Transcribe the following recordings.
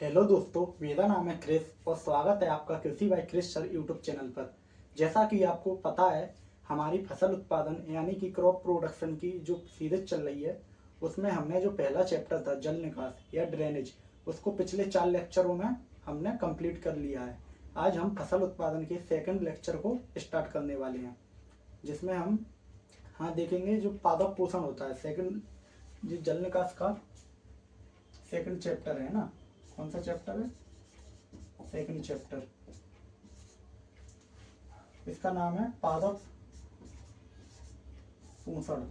Hello दोस्तों, मेरा नाम है क्रिस और स्वागत है आपका Krishi by Chris sir YouTube channel पर। जैसा कि आपको पता है, हमारी फसल उत्पादन यानी कि क्रॉप प्रोडक्शन की जो सीरीज चल रही है, उसमें हमने जो पहला चैप्टर था जल निकास या ड्रेनेज, उसको पिछले 4 लेक्चरों में हमने कंप्लीट कर लिया है। आज हम फसल उत्पादन के सेकंड लेक्चर को स्टार्ट करने वाले हैं, जिसमें हम देखेंगे जो पादप पोषण होता है। सेकंड जो जल निकास का सेकंड चैप्टर है ना, कौन सा चैप्टर है? सेकंड चैप्टर, इसका नाम है पादप पोषण,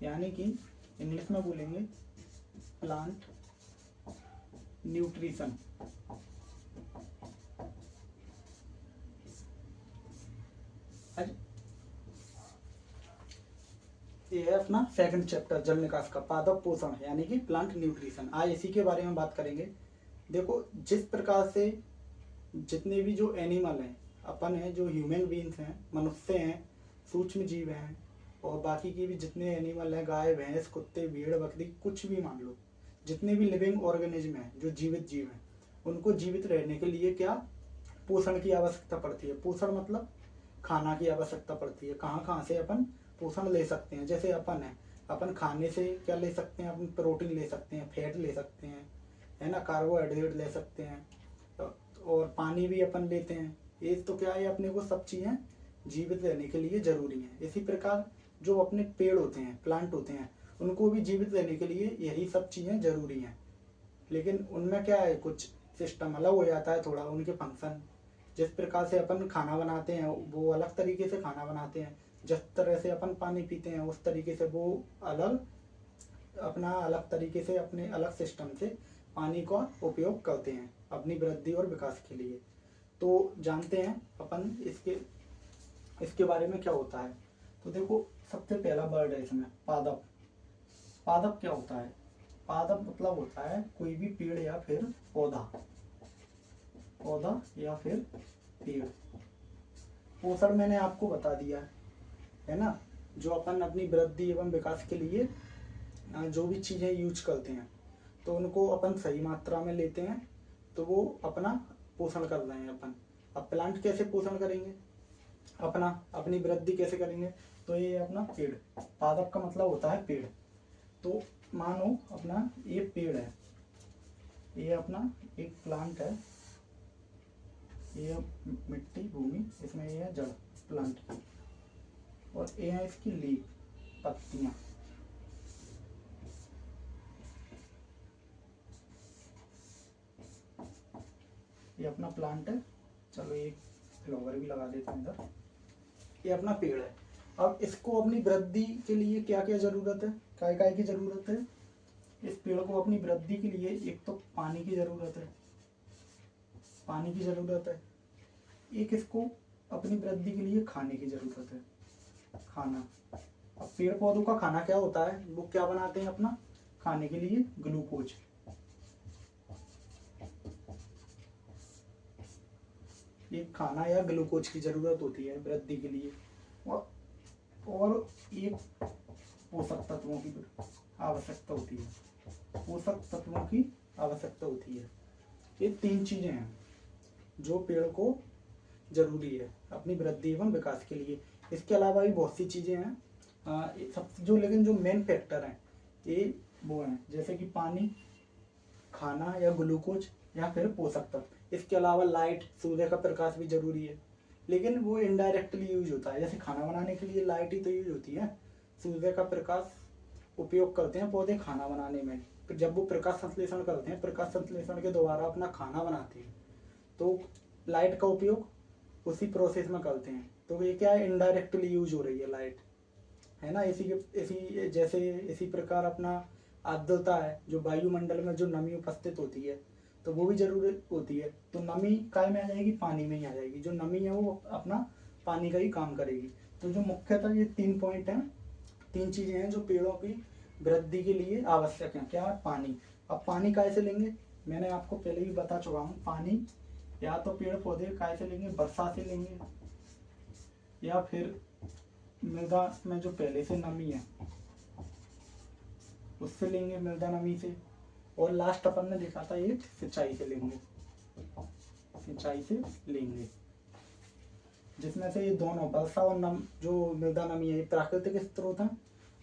यानी कि इंग्लिश में बोलेंगे प्लांट न्यूट्रिशन। ये है अपना सेकंड चैप्टर जल निकास का, पादप पोषण यानी कि प्लांट न्यूट्रिशन। आज इसी के बारे में बात करेंगे। देखो, जिस प्रकार से जितने भी जो एनिमल हैं, अपन हैं, जो ह्यूमन बींग्स हैं, मनुष्य हैं, सूक्ष्म जीव हैं, और बाकी की भी जितने एनिमल हैं, गाय भैंस कुत्ते भेड़ बकरी कुछ भी मान लो, जितने भी लिविंग ऑर्गेनिज्म हैं जो जीवित जीव हैं, उनको जीवित रहने के लिए क्या पोषण की आवश्यकता पड़ती है। पोषण मतलब खाना की आवश्यकता पड़ती है। कहाँ कहाँ से अपन पोषण ले सकते हैं? जैसे अपन है, अपन खाने से क्या ले सकते हैं? अपन प्रोटीन ले सकते हैं, फैट ले सकते हैं, है ना, कार्बोहाइड्रेट ले सकते हैं, और पानी भी अपन लेते हैं। ये तो क्या है, अपने को सब चीज़ें जीवित रहने के लिए जरूरी हैं। इसी प्रकार जो अपने पेड़ होते हैं, प्लांट होते हैं, उनको भी जीवित रहने के लिए यही सब चीज़ें जरूरी हैं। लेकिन उनमें क्या है, कुछ सिस्टम अलग हो जाता है थोड़ा, उनके फंक्शन। जिस प्रकार से अपन खाना बनाते हैं वो अलग तरीके से खाना बनाते हैं, जिस तरह से अपन पानी पीते हैं उस तरीके से वो अलग, अपना अलग तरीके से अपने अलग सिस्टम से पानी का उपयोग करते हैं अपनी वृद्धि और विकास के लिए। तो जानते हैं अपन इसके इसके बारे में क्या होता है। तो देखो, सबसे पहला वर्ड है इसमें पादप। पादप क्या होता है? पादप मतलब होता है कोई भी पेड़ या फिर पौधा, पौधा या फिर पेड़। पोषण मैंने आपको बता दिया है ना, जो अपन अपनी वृद्धि एवं विकास के लिए जो भी चीजें यूज करते हैं, तो उनको अपन सही मात्रा में लेते हैं, तो वो अपना पोषण कर रहे हैं अपन। अब प्लांट कैसे पोषण करेंगे अपना, अपनी वृद्धि कैसे करेंगे? तो ये अपना पेड़, पादप का मतलब होता है पेड़। तो मानो अपना ये पेड़ है, ये अपना एक प्लांट है, ये मिट्टी भूमि, इसमें ये है जड़ प्लांट की, और ये है इसकी लीफ, पत्तियां। ये अपना प्लांट है। चलो एक फ्लावर भी लगा देते हैं इधर। ये अपना पेड़ है। अब इसको अपनी वृद्धि के लिए क्या क्या जरूरत है, काय काय की जरूरत है? इस पेड़ को अपनी वृद्धि के लिए एक तो पानी की जरूरत है, पानी की जरूरत है। एक इसको अपनी वृद्धि के लिए खाने की जरूरत है, खाना। अब पेड़ पौधों का खाना क्या होता है? वो क्या बनाते हैं अपना खाने के लिए? ग्लूकोज। ये खाना या ग्लूकोज की जरूरत होती है वृद्धि के लिए। और एक पोषक तत्वों की आवश्यकता होती है, पोषक तत्वों की आवश्यकता होती है। ये 3 चीजें हैं जो पेड़ को जरूरी है अपनी वृद्धि एवं विकास के लिए। इसके अलावा भी बहुत सी चीजें हैं, सब जो, लेकिन जो मेन फैक्टर हैं ये वो हैं, जैसे कि पानी, खाना या ग्लूकोज या फिर पोषक तत्व। इसके अलावा लाइट, सूर्य का प्रकाश भी जरूरी है, लेकिन वो इनडायरेक्टली यूज होता है। जैसे खाना बनाने के लिए लाइट ही तो यूज होती है, सूर्य का प्रकाश उपयोग करते हैं पौधे खाना बनाने में। फिर जब वो प्रकाश संश्लेषण करते हैं, प्रकाश संश्लेषण के द्वारा अपना खाना बनाते हैं, तो लाइट का उपयोग उसी प्रोसेस में करते हैं। तो ये क्या है, इनडायरेक्टली यूज हो रही है लाइट, है ना। इसी प्रकार अपना आर्द्रता है, जो वायुमंडल में जो नमी उपस्थित होती है, तो वो भी जरूरी होती है। तो नमी काय में आ जाएगी? पानी में ही आ जाएगी। जो नमी है वो अपना पानी का ही काम करेगी। तो जो मुख्यतः ये 3 पॉइंट हैं, 3 चीजें हैं जो पेड़ों की वृद्धि के लिए आवश्यक है। क्या? पानी। अब पानी कैसे लेंगे? मैंने आपको पहले भी बता चुका हूँ। पानी या तो पेड़ पौधे कैसे लेंगे? वर्षा से लेंगे, या फिर मृदा में जो पहले से नमी है, उससे लेंगे मृदा नमी से, और लास्ट अपन ने देखा था एक सिंचाई से लेंगे, सिंचाई से लेंगे, जिसमें से ये दोनों वर्षा और जो मृदा नमी है ये प्राकृतिक स्रोत है,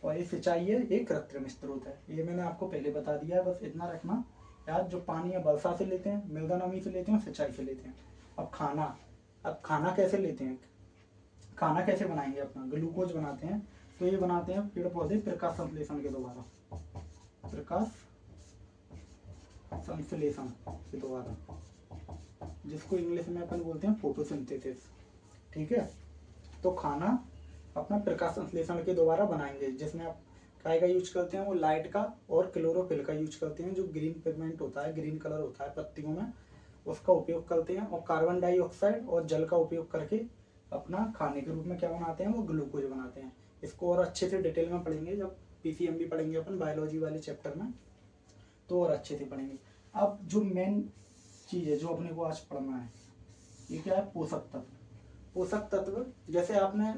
और ये सिंचाई है ये कृत्रिम स्रोत है। ये मैंने आपको पहले बता दिया है, बस इतना रखना यार। जो पानी है वर्षा से लेते हैं, मृदा नमी से लेते हैं, सिंचाई से लेते हैं। अब खाना कैसे लेते हैं, खाना कैसे बनाएंगे, अपना ग्लूकोज बनाते हैं। तो ये बनाते हैं पेड़ पौधे प्रकाश संश्लेषण के द्वारा, प्रकाश संश्लेषण के द्वारा, जिसको इंग्लिश में अपन बोलते हैं फोटोसिंथेसिस। ठीक है, तो खाना अपना प्रकाश संश्लेषण के द्वारा बनाएंगे, जिसमें आप काय का यूज करते हैं, वो लाइट का और क्लोरोफिल का यूज करते हैं। जो ग्रीन पिगमेंट होता है, ग्रीन कलर होता है पत्तियों में, उसका उपयोग करते हैं, और कार्बन डाइऑक्साइड और जल का उपयोग करके अपना खाने के रूप में क्या बनाते हैं, वो ग्लूकोज बनाते हैं। इसको और अच्छे से डिटेल में पढ़ेंगे जब पीसीएमबी पढ़ेंगे अपन बायोलॉजी वाले चैप्टर में, तो और अच्छे से पढ़ेंगे। अब जो मेन चीज है जो अपने को आज पढ़ना है, ये क्या है, पोषक तत्व। पोषक तत्व जैसे आपने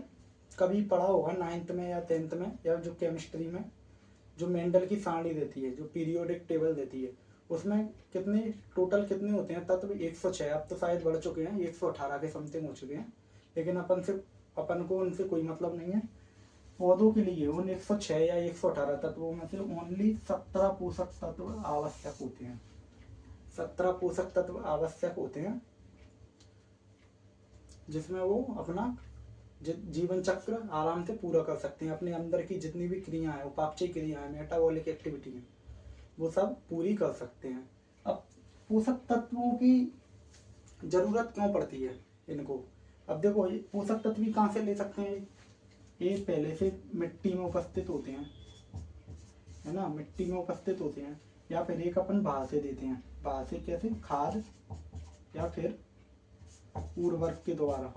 कभी पढ़ा होगा 9th में या 10th में, या जो केमिस्ट्री में जो मेंडल की सारणी देती है, जो पीरियोडिक टेबल देती है, उसमें टोटल कितने होते हैं तत्व, 106। अब तो शायद बढ़ चुके हैं, 118 के समथिंग हो चुके हैं, लेकिन अपन को उनसे कोई मतलब नहीं है। पौधों के लिए उन 106 या 118 तत्वों में से ओनली 17 पोषक तत्व आवश्यक होते हैं, 17 पोषक तत्व आवश्यक होते हैं, जिसमें वो अपना जीवन चक्र आराम से पूरा कर सकते हैं। अपने अंदर की जितनी भी क्रिया है, उपापचय क्रिया है, मेटाबॉलिक एक्टिविटी है, वो सब पूरी कर सकते हैं। अब पोषक तत्वों की जरूरत क्यों पड़ती है इनको, अब देखो ये पोषक तत्व भी कहाँ से ले सकते हैं, ये पहले से मिट्टी में उपस्थित होते हैं, है ना, मिट्टी में उपस्थित होते हैं, या फिर एक अपन बाहर से देते हैं। बाहर से कैसे, खाद या फिर उर्वरक के द्वारा।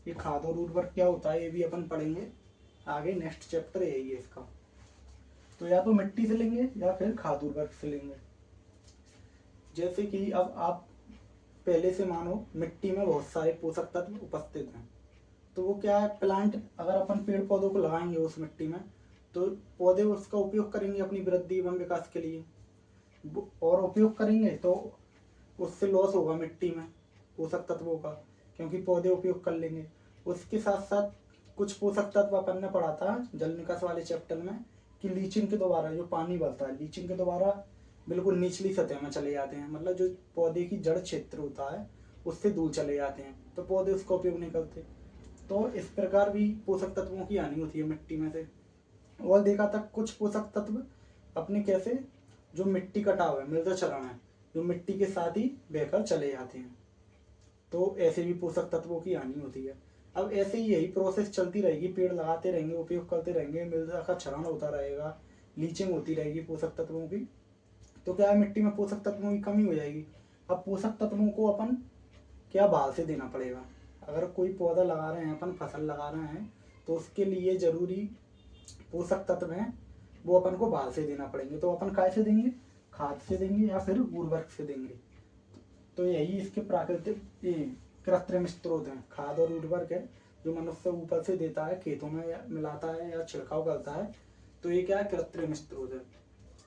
ये खाद और उर्वरक क्या होता है ये भी अपन पढ़ेंगे आगे, नेक्स्ट चैप्टर यही है इसका। तो या तो मिट्टी से लेंगे या फिर खाद उर्वरक से लेंगे। जैसे कि अब आप पहले से मानो मिट्टी में बहुत सारे पोषक तत्व उपस्थित हैं, तो वो क्या है, प्लांट अगर अपन पेड़ पौधों को लगाएंगे उस मिट्टी में, तो पौधे उसका उपयोग करेंगे अपनी वृद्धि एवं विकास के लिए, और उपयोग करेंगे तो उससे लॉस होगा मिट्टी में पोषक तत्वों का, क्योंकि पौधे उपयोग कर लेंगे। उसके साथ साथ कुछ पोषक तत्व अपन ने पढ़ा था जल निकास वाले चैप्टर में, कि लीचिंग के द्वारा जो पानी बहता है, लीचिंग के द्वारा बिल्कुल निचली सतह में चले जाते हैं, मतलब जो पौधे की जड़ क्षेत्र होता है उससे दूर चले जाते हैं, तो पौधे उसका उपयोग नहीं करते। तो इस प्रकार भी पोषक तत्वों की हानि होती है मिट्टी में से। और देखा था कुछ पोषक तत्व अपने कैसे, जो मिट्टी कटाव है, मृदा क्षरण है, जो मिट्टी के साथ ही बहकर चले जाते हैं, तो ऐसे भी पोषक तत्वों की हानि होती है। अब ऐसे ही यही प्रोसेस चलती रहेगी, पेड़ लगाते रहेंगे, उपयोग करते रहेंगे, मृदा का क्षरण होता रहेगा, लीचिंग होती रहेगी पोषक तत्वों की, तो क्या है, मिट्टी में पोषक तत्वों की कमी हो जाएगी। अब पोषक तत्वों को अपन क्या बाहर से देना पड़ेगा। अगर कोई पौधा लगा रहे हैं, अपन फसल लगा रहे हैं, तो उसके लिए जरूरी पोषक तत्व हैं, वो अपन को बाहर से देना पड़ेंगे। तो अपन कैसे देंगे, खाद से देंगे या फिर उर्वरक से देंगे। तो यही इसके प्राकृतिक कृत्रिम स्रोत हैं, खाद और उर्वरक है, जो मनुष्य ऊपर से देता है, खेतों में मिलाता है या छिड़काव करता है, तो ये क्या है, कृत्रिम स्रोत है।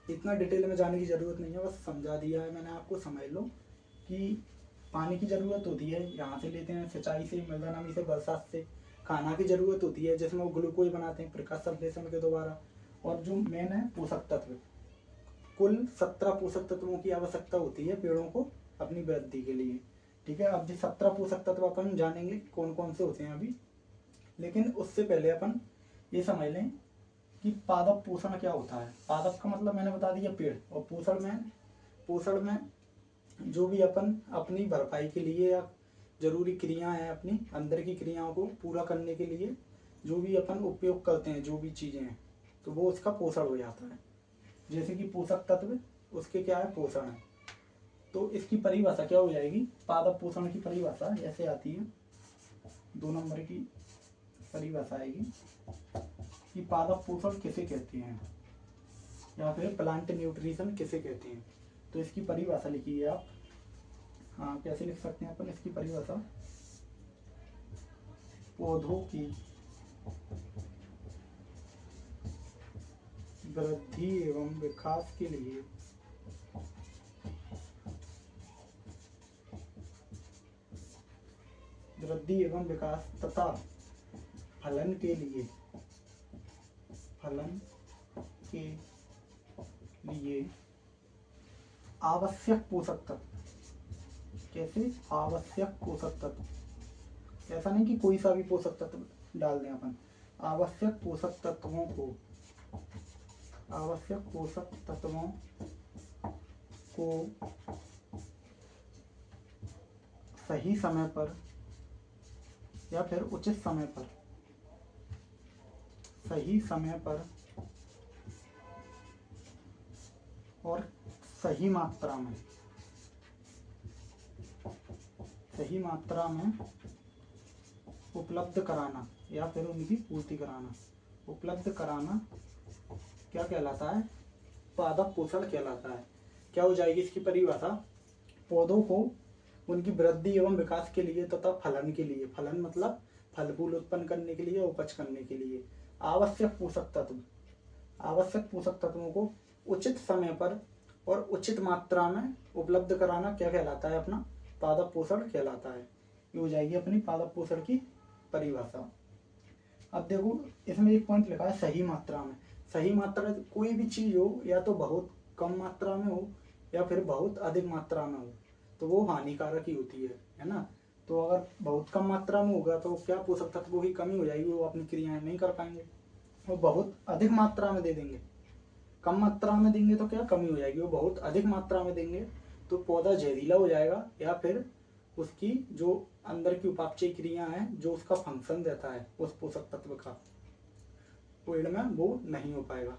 इतना डिटेल में जाने की जरूरत नहीं है, बस समझा दिया है मैंने आपको, समझ लो कि पानी की जरूरत होती है, यहाँ से लेते हैं, सिंचाई से, मृदा नमी से, बरसात से। खाना की जरूरत होती है, जिसमें वो ग्लूकोज बनाते हैं प्रकाश संश्लेषण के द्वारा। और जो मेन है पोषक तत्व, कुल 17 पोषक तत्वों की आवश्यकता होती है पेड़ों को अपनी वृद्धि के लिए। ठीक है, अब जो 17 पोषक तत्व अपन जानेंगे कौन कौन से होते हैं अभी, लेकिन उससे पहले अपन ये समझ लें कि पादप पोषण क्या होता है। पादप का मतलब मैंने बता दिया पेड़, और पोषण में जो भी अपन अपनी भरपाई के लिए या जरूरी क्रियाएं हैं, अपनी अंदर की क्रियाओं को पूरा करने के लिए जो भी अपन उपयोग करते हैं, जो भी चीजें हैं, तो वो उसका पोषण हो जाता है। जैसे कि पोषक तत्व, उसके क्या है, पोषण है। तो इसकी परिभाषा क्या हो जाएगी, पादप पोषण की परिभाषा ऐसे आती है, 2 नंबर की परिभाषा आएगी कि पादप पोषण किसे कहते हैं, या फिर प्लांट न्यूट्रिशन किसे कहते हैं। तो इसकी परिभाषा लिखिए आप। हाँ, कैसे लिख सकते हैं अपन इसकी परिभाषा, पौधों की वृद्धि एवं विकास के लिए वृद्धि एवं विकास तथा फलन के लिए आवश्यक पोषक तत्व। कैसे? आवश्यक पोषक तत्व, ऐसा नहीं कि कोई सा भी पोषक तत्व डाल दें अपन। आवश्यक पोषक तत्वों को सही समय पर या फिर उचित समय पर, सही समय पर और सही मात्रा में उपलब्ध कराना या फिर उनकी पूर्ति कराना। उपलब्ध कराना क्या कहलाता है? पादप पोषण कहलाता है। क्या हो जाएगी इसकी परिभाषा? पौधों को उनकी वृद्धि एवं विकास के लिए तथा फलन के लिए, फलन मतलब फल फूल उत्पन्न करने के लिए, उपज करने के लिए आवश्यक पोषक तत्वों को उचित समय पर और उचित मात्रा में उपलब्ध कराना क्या कहलाता है? अपना पादप पोषण कहलाता है। ये हो जाएगी अपनी पादप पोषण की परिभाषा। अब देखो इसमें एक पॉइंट लिखा है सही मात्रा में। सही मात्रा, कोई भी चीज हो या तो बहुत कम मात्रा में हो या फिर बहुत अधिक मात्रा में हो तो वो हानिकारक ही होती है ना। तो अगर बहुत कम मात्रा में होगा तो क्या पोषक तत्वों की कमी हो जाएगी, वो अपनी क्रियाएं नहीं कर पाएंगे। वो बहुत अधिक मात्रा में दे देंगे, कम मात्रा में देंगे तो क्या कमी हो जाएगी, वो बहुत अधिक मात्रा में देंगे तो पौधा जहरीला हो जाएगा या फिर उसकी जो अंदर की उपापचय क्रिया है, जो उसका फंक्शन रहता है उस पोषक तत्व का, पेड़ में वो नहीं हो पाएगा।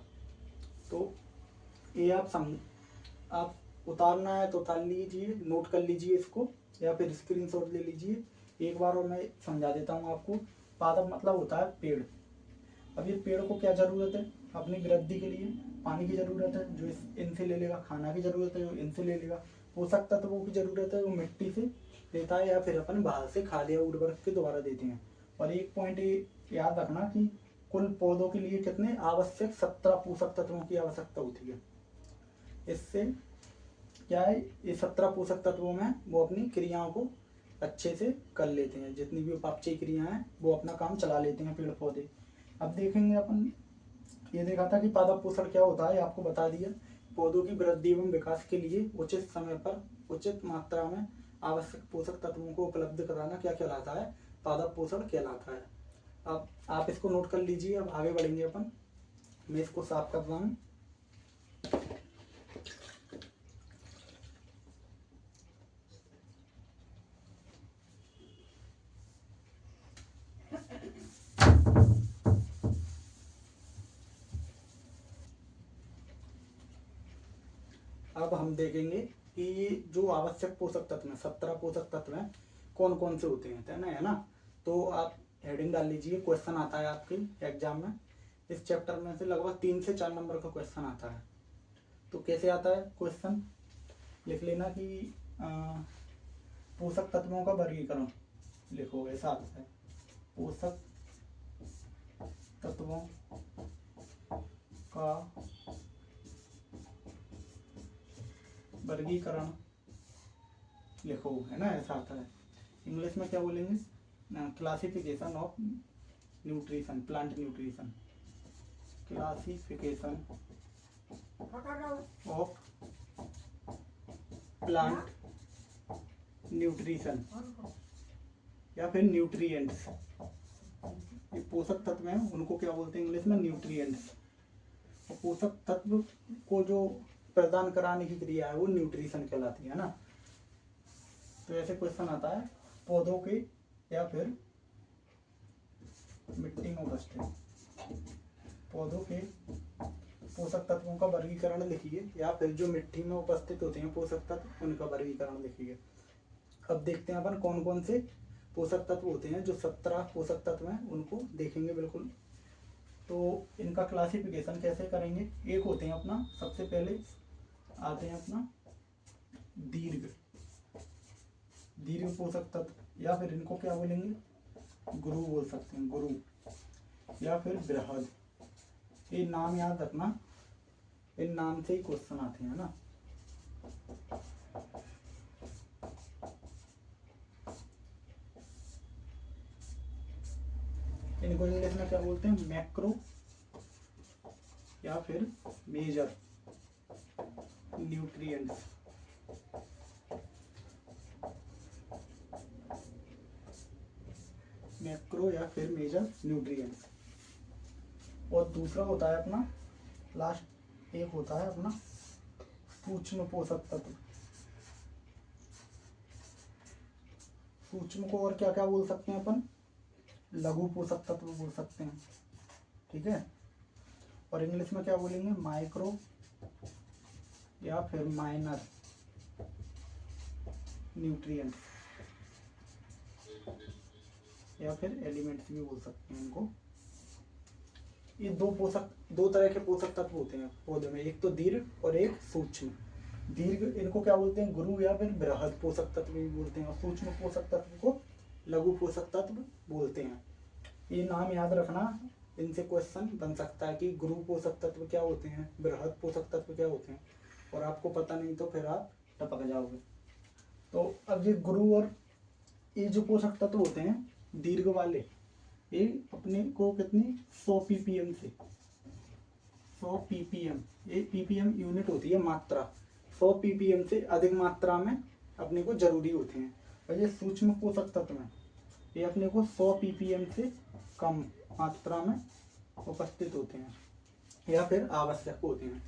तो ये आप उतारना है तो उतार लीजिए, नोट कर लीजिए इसको या फिर स्क्रीनशॉट ले लीजिए। एक बार और मैं समझा देता हूँ आपको। पादप मतलब होता है पेड़। अब ये पेड़ को क्या जरूरत है? अपनी वृद्धि के लिए पानी की जरूरत है, जो इनसे ले लेगा। खाना की जरूरत है, जो इनसे ले लेगा। पोषक तत्वों की जरूरत है, वो मिट्टी से देता है या फिर अपन बाहर से खाद या उर्वरक के द्वारा देते हैं। और एक पॉइंट याद रखना कि कुल पौधों के लिए कितने आवश्यक 17 पोषक तत्वों की आवश्यकता होती है। इससे क्या है, ये 17 पोषक तत्वों में वो अपनी क्रियाओं को अच्छे से कर लेते हैं। जितनी भी उपापचय क्रियाएं हैं वो अपना काम चला लेते हैं पेड़ पौधे। अब देखेंगे अपन, ये देखा था कि पादप पोषण क्या होता है, आपको बता दिया। पौधों की वृद्धि एवं विकास के लिए उचित समय पर उचित मात्रा में आवश्यक पोषक तत्वों को उपलब्ध कराना क्या कहलाता है? पादप पोषण कहलाता है। अब आप इसको नोट कर लीजिए। अब आगे बढ़ेंगे अपन। मैं इसको साफ कर रहा हूँ। अब हम देखेंगे कि ये जो आवश्यक पोषक तत्व हैं, 17 पोषक तत्व हैं, कौन कौन से होते हैं, है ना। तो आप हेडिंग डाल लीजिए। क्वेश्चन आता है आपके एग्जाम में, इस चैप्टर में से लगभग 3 से 4 नंबर का क्वेश्चन आता है। तो कैसे आता है क्वेश्चन? लिख लेना कि पोषक तत्वों का वर्गीकरण लिखो, ऐसा आता है। पोषक तत्वों का वर्गीकरण लिखो, है ना, ऐसा आता है। इंग्लिश में क्या बोलेंगे? Classification of nutrition, plant nutrition. Classification of plant nutrition या फिर न्यूट्रिएंट्स। ये पोषक तत्व हैं, उनको क्या बोलते हैं इंग्लिश में? न्यूट्रिएंट्स। और पोषक तत्व को जो प्रदान कराने की क्रिया है वो न्यूट्रिशन कहलाती है ना। तो ऐसे क्वेश्चन आता है पौधों के या फिर मिट्टी में उपस्थित पौधों के पोषक तत्वों का वर्गीकरण लिखिए, या फिर जो मिट्टी में उपस्थित होते हैं पोषक तत्व उनका वर्गीकरण लिखिए। अब देखते हैं अपन कौन कौन से पोषक तत्व होते हैं। जो 17 पोषक तत्व हैं उनको देखेंगे बिल्कुल। तो इनका क्लासिफिकेशन कैसे करेंगे? एक होते हैं अपना, सबसे पहले आते हैं अपना दीर्घ पोषक तत्व, या फिर इनको क्या बोलेंगे? गुरु बोल सकते हैं, गुरु, या फिर बृहद। ये नाम याद रखना, इन नाम से ही क्वेश्चन आते हैं ना। इनको इंग्लिश में क्या बोलते हैं, मैक्रो या फिर मेजर न्यूट्रिएंट्स। मैक्रो या फिर मेजर न्यूट्रिएंट्स। और दूसरा होता है अपना लास्ट एक होता है अपना सूक्ष्म पोषक तत्व। सूक्ष्म को और क्या क्या बोल सकते हैं अपन, लघु पोषक तत्व बोल सकते हैं, ठीक है। और इंग्लिश में क्या बोलेंगे, माइक्रो या फिर माइनर न्यूट्रिएंट्स या फिर एलिमेंट्स भी बोल सकते हैं इनको। ये दो तरह के पोषक तत्व होते हैं पौधे में, एक तो दीर्घ और एक सूक्ष्म। दीर्घ इनको क्या बोलते हैं, गुरु या फिर बृहद पोषक तत्व भी बोलते हैं, और सूक्ष्म पोषक तत्व को लघु पोषक तत्व बोलते हैं। ये नाम याद रखना, इनसे क्वेश्चन बन सकता है कि गुरु पोषक तत्व क्या होते हैं, बृहद पोषक तत्व क्या होते हैं, और आपको पता नहीं तो फिर आप टपक जाओगे। तो अब ये गुरु और ये जो पोषक तत्व होते हैं दीर्घ वाले, ये अपने को कितनी 100 ppm से 100 ppm, ये ppm यूनिट होती है मात्रा, 100 ppm से अधिक मात्रा में अपने को जरूरी होते हैं। और ये सूक्ष्म पोषक तत्व हैं, ये अपने को 100 ppm से कम मात्रा में उपस्थित होते हैं या फिर आवश्यक होते हैं।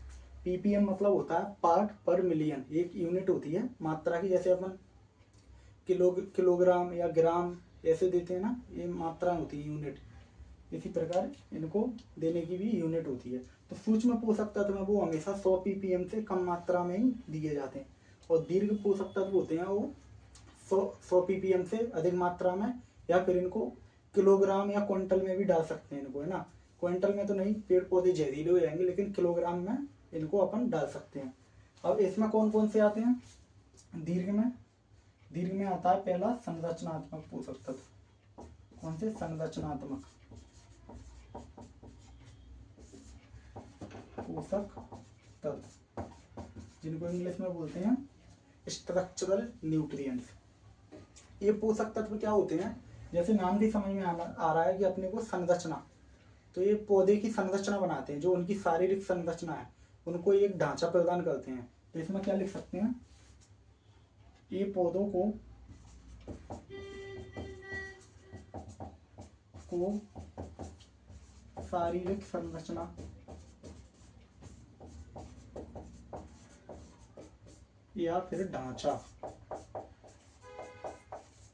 ppm मतलब होता है पार्ट पर मिलियन, एक यूनिट होती है मात्रा की, जैसे अपन किलोग्राम या ग्राम ऐसे देते हैं ना, ये मात्रा होती है यूनिट। इसी प्रकार इनको देने की भी यूनिट होती है। तो सूक्ष्म पोषक तत्व में वो हमेशा 100 ppm से कम मात्रा में ही दिए जाते हैं, और दीर्घ पोषक तत्व होते हैं वो 100 ppm से अधिक मात्रा में, या फिर इनको किलोग्राम या क्विंटल में भी डाल सकते हैं इनको, है ना। क्विंटल में तो नहीं, पेड़ पौधे जहरीले हो जाएंगे, लेकिन किलोग्राम में इनको अपन डाल सकते हैं। अब इसमें कौन कौन से आते हैं, दीर्घ में आता है पहला संरचनात्मक पोषक तत्व। कौन से, संरचनात्मक पोषक तत्व, जिनको इंग्लिश में बोलते हैं स्ट्रक्चरल न्यूट्रिएंट्स। ये पोषक तत्व क्या होते हैं, जैसे नाम भी समझ में आ रहा है कि अपने को संरचना, तो ये पौधे की संरचना बनाते हैं, जो उनकी शारीरिक संरचना है उनको एक ढांचा प्रदान करते हैं। तो इसमें क्या लिख सकते हैं, ये पौधों को शारीरिक संरचना या फिर ढांचा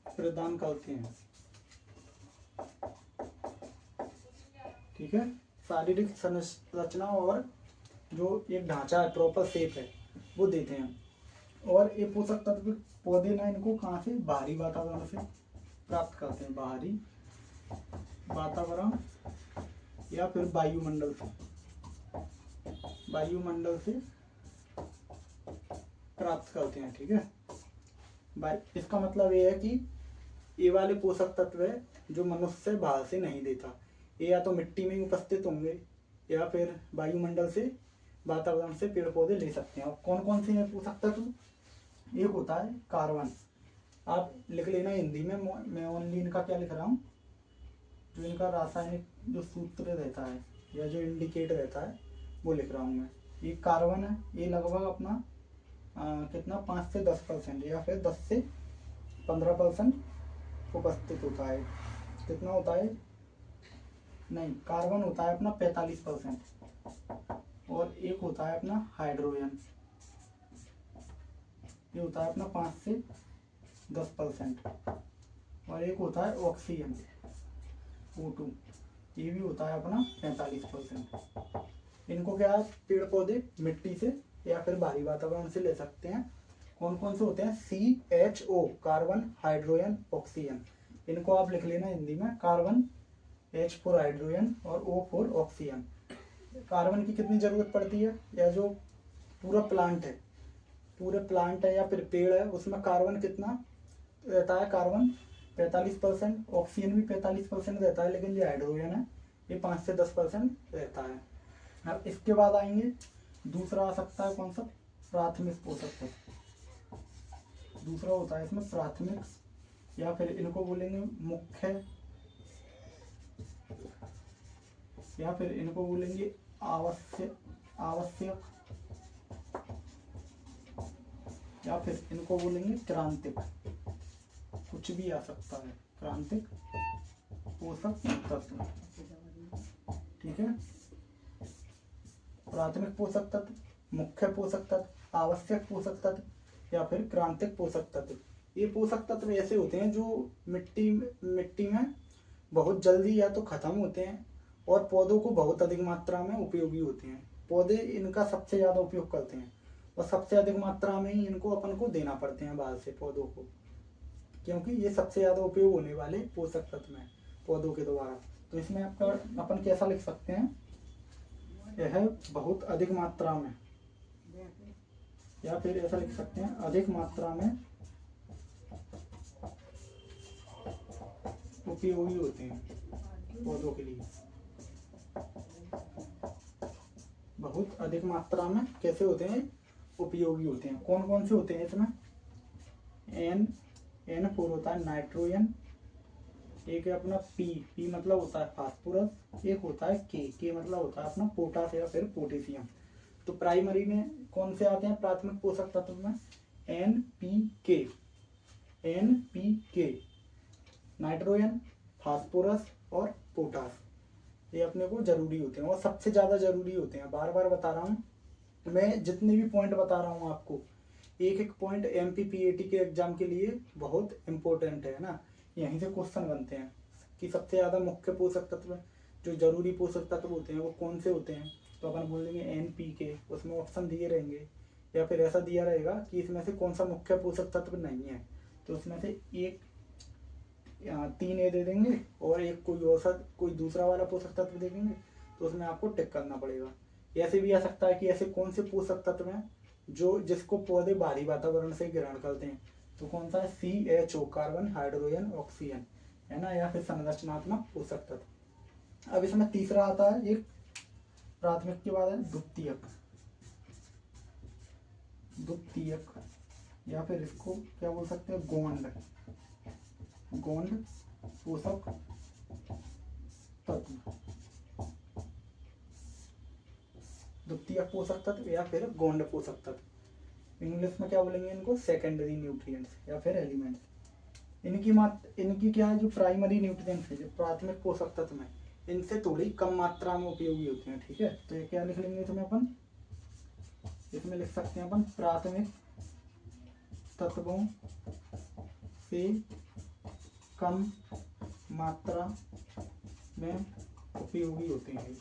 प्रदान करते हैं, ठीक है। शारीरिक संरचना और जो एक ढांचा है, प्रॉपर शेप है, वो देते हैं। और ये पोषक तत्व पौधे ना इनको कहाँ से, बाहरी वातावरण से प्राप्त करते हैं, बाहरी वातावरण या फिर वायुमंडल से प्राप्त करते हैं, ठीक है। इसका मतलब ये है कि ये वाले पोषक तत्व है जो मनुष्य बाहर से नहीं देता, ये या तो मिट्टी में उपस्थित होंगे या फिर वायुमंडल से, वातावरण से पेड़ पौधे ले सकते हैं। और कौन कौन से हैं पोषक तत्व, एक होता है कार्बन, आप लिख लेना हिंदी में, मैं ओनली इनका क्या लिख रहा हूँ, जो इनका रासायनिक जो सूत्र रहता है या जो इंडिकेट रहता है वो लिख रहा हूँ मैं। ये कार्बन है, ये लगभग अपना कितना 5 से 10% या फिर 10 से 15% उपस्थित होता है। कितना होता है, नहीं, कार्बन होता है अपना 45%, और एक होता है अपना हाइड्रोजन, ये होता है अपना 5 से 10%, और एक होता है ऑक्सीजन O2, ये भी होता है अपना 45%। इनको क्या है, पेड़ पौधे मिट्टी से या फिर बाहरी वातावरण से ले सकते हैं। कौन कौन से होते हैं, CHO कार्बन, हाइड्रोजन, ऑक्सीजन। इनको आप लिख लेना हिंदी में, कार्बन, H फॉर हाइड्रोजन और O फॉर ऑक्सीजन। कार्बन की कितनी जरूरत पड़ती है, या जो पूरे प्लांट है या फिर पेड़ है उसमें कार्बन कितना रहता है, कार्बन 45%, ऑक्सीजन भी 45% रहता है, लेकिन जो हाइड्रोजन है ये 5 से 10% रहता है। अब इसके बाद आएंगे दूसरा आ सकता है कौन सा, प्राथमिक पोषक तत्व। दूसरा होता है इसमें प्राथमिक, या फिर इनको बोलेंगे मुख्य, या फिर इनको बोलेंगे आवश्यक, या फिर इनको बोलेंगे क्रांतिक, कुछ भी आ सकता है, क्रांतिक पोषक तत्व। ठीक है, प्राथमिक पोषक तत्व, मुख्य पोषक तत्व, आवश्यक पोषक तत्व, या फिर क्रांतिक पोषक तत्व। ये पोषक तत्व ऐसे होते हैं जो मिट्टी में बहुत जल्दी या तो खत्म होते हैं और पौधों को बहुत अधिक मात्रा में उपयोगी होते हैं। पौधे इनका सबसे ज्यादा उपयोग करते हैं और सबसे अधिक मात्रा में ही इनको अपन को देना पड़ते हैं बाहर से पौधों को, क्योंकि ये सबसे ज्यादा उपयोग होने वाले पोषक तत्व हैं पौधों के द्वारा। तो इसमें आपका अपन कैसा लिख सकते हैं, यह बहुत अधिक मात्रा में, या फिर ऐसा लिख सकते हैं अधिक मात्रा में उपयोगी होते हैं पौधों के लिए। बहुत अधिक मात्रा में कैसे होते हैं, उपयोगी होते हैं। कौन कौन से होते हैं इसमें, N4 होता है नाइट्रोजन, एक है अपना P मतलब होता है फास्फोरस, एक होता है K मतलब होता है अपना पोटास या फिर पोटेशियम। तो प्राइमरी में कौन से आते हैं प्राथमिक पोषक तत्व में, NPK, नाइट्रोजन, फास्फोरस और पोटास, ये अपने को जरूरी होते हैं और सबसे ज्यादा जरूरी होते हैं। बार बार बता रहा हूँ मैं, जितने भी पॉइंट बता रहा हूँ आपको, एक एक पॉइंट MPPAT के एग्जाम के लिए बहुत इंपॉर्टेंट है ना। यहीं से क्वेश्चन बनते हैं कि सबसे ज्यादा मुख्य पोषक तत्व, जो जरूरी पोषक तत्व होते हैं वो कौन से होते हैं। तो अपन बोलेंगे NPK, उसमें ऑप्शन दिए रहेंगे, या फिर ऐसा दिया रहेगा कि इसमें से कौन सा मुख्य पोषक तत्व नहीं है, तो उसमें से एक 3 दे देंगे और एक कोई दूसरा वाला पोषक तत्व दे देंगे, तो उसमें आपको टिक करना पड़ेगा। ऐसे भी आ सकता है कि ऐसे कौन से पोषक तत्व हैं जो जिसको पौधे बाहरी वातावरण से ग्रहण करते हैं, तो कौन सा है, CHO, कार्बन, हाइड्रोजन, ऑक्सीजन, है ना, या फिर संरचनात्मक पोषक तत्व। अब इसमें तीसरा आता है एक प्राथमिक के बाद है द्वितीयक, या फिर इसको क्या बोल सकते हैं, गौण पोषक तत्व, द्वितीयक पोषक तत्व या फिर गौण पोषक तत्व। इंग्लिश में क्या बोलेंगे इनको, सेकेंडरी न्यूट्रिएंट्स या फिर एलिमेंट्स। इनकी क्या है, जो प्राइमरी न्यूट्रिएंट्स है, जो प्राथमिक पोषक तत्व में, इनसे थोड़ी कम मात्रा में उपयोगी होते हैं। ठीक है, तो ये क्या लिख लेंगे इसमें अपन, इसमें लिख सकते हैं अपन प्राथमिक तत्वों से कम मात्रा में उपयोगी होते हैं।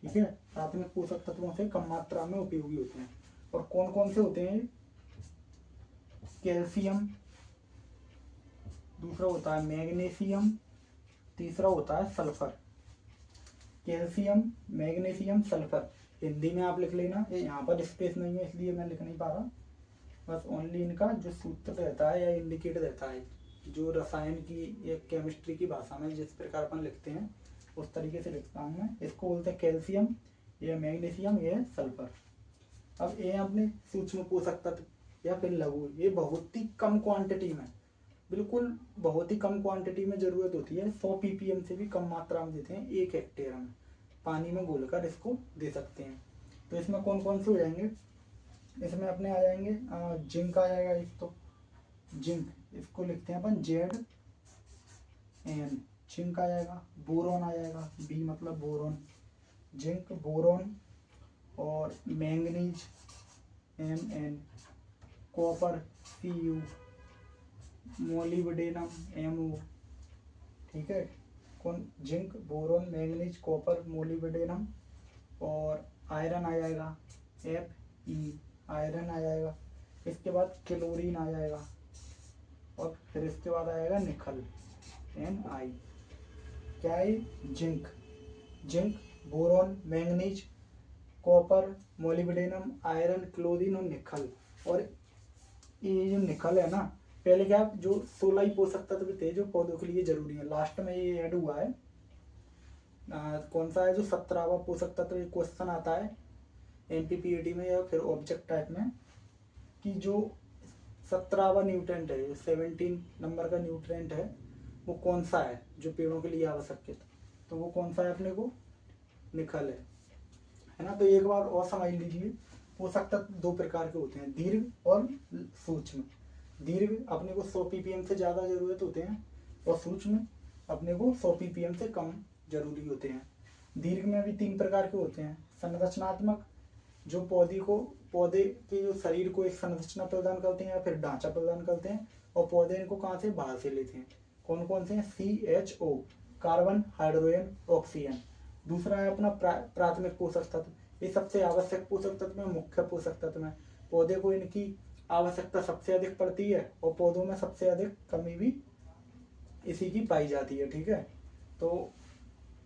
ठीक है, प्राथमिक पोषक तत्वों से कम मात्रा में उपयोगी होते हैं। और कौन कौन से होते हैं, कैल्शियम, दूसरा होता है मैग्नीशियम, तीसरा होता है sulphur. Calcium, magnesium, sulphur, Hindi में आप लिख लेना, ये यहाँ पर स्पेस नहीं है इसलिए मैं लिख नहीं पा रहा, बस ओनली इनका जो सूत्र रहता है या इंडिकेट रहता है, जो रसायन की या केमिस्ट्री की भाषा में जिस प्रकार अपन लिखते हैं उस तरीके से लिखता हूँ मैं। इसको बोलते हैं कैल्शियम, ये मैग्नीशियम, ये सल्फर। अब ये अपने सूक्ष्म पोषक तत्व या फिर लघु, ये बहुत ही कम क्वांटिटी में, बिल्कुल बहुत ही कम क्वांटिटी में जरूरत होती है, 100 ppm से भी कम मात्रा में देते हैं 1 हेक्टेयर में, पानी में घोलकर इसको दे सकते हैं। तो इसमें कौन कौन से हो जाएंगे, इसमें अपने आ जाएंगे जिंक आ जाएगा, एक तो जिंक, इसको लिखते हैं अपन ZN, जिंक आ जाएगा, बोरोन आ जाएगा, B मतलब बोरोन, जिंक, बोरोन, और manganese Mn, copper Cu, molybdenum Mo। ठीक है, कौन, zinc, boron, manganese, copper, molybdenum, और आयरन आ जाएगा Fe, आयरन आ जाएगा। इसके बाद क्लोरीन आ जाएगा, और फिर इसके बाद आएगा निकल Ni। क्या है, zinc, boron, manganese, copper, molybdenum, iron, chlorine और निकल। और ये जो निकल है ना, पहले क्या जो 16 ही पोषक तत्व थे जो पौधों के लिए जरूरी है, लास्ट में ये ऐड हुआ है। कौन सा है जो 17वां पोषक तत्व, क्वेश्चन आता है एमपीपीएटी में या फिर ऑब्जेक्ट टाइप में कि जो 17वां न्यूट्रेंट है, 17 नंबर का न्यूट्रेंट है, वो कौन सा है जो पेड़ों के लिए आवश्यक है। तो वो कौन सा है अपने को, निकल है ना। तो एक बार और समझ लीजिए, पोषक तत्व दो प्रकार के होते हैं, दीर्घ और सूक्ष्म। दीर्घ अपने को 100 ppm से ज़्यादा जरूरत होते हैं और सूक्ष्म अपने को 100 ppm से कम जरूरी होते हैं। दीर्घ में भी 3 प्रकार के होते हैं, संरचनात्मक जो पौधे के जो शरीर को एक संरचना प्रदान करते हैं या फिर ढांचा प्रदान करते हैं, और पौधे इनको कहाँ से, बाहर से लेते हैं। कौन कौन से हैं, CHO कार्बन, हाइड्रोजन, ऑक्सीजन। दूसरा है अपना प्राथमिक पोषक तत्व, ये सबसे आवश्यक पोषक तत्व में, मुख्य पोषक तत्व में। पौधे को इनकी आवश्यकता सबसे अधिक पड़ती है और पौधों में सबसे अधिक कमी भी इसी की पाई जाती है, ठीक है। तो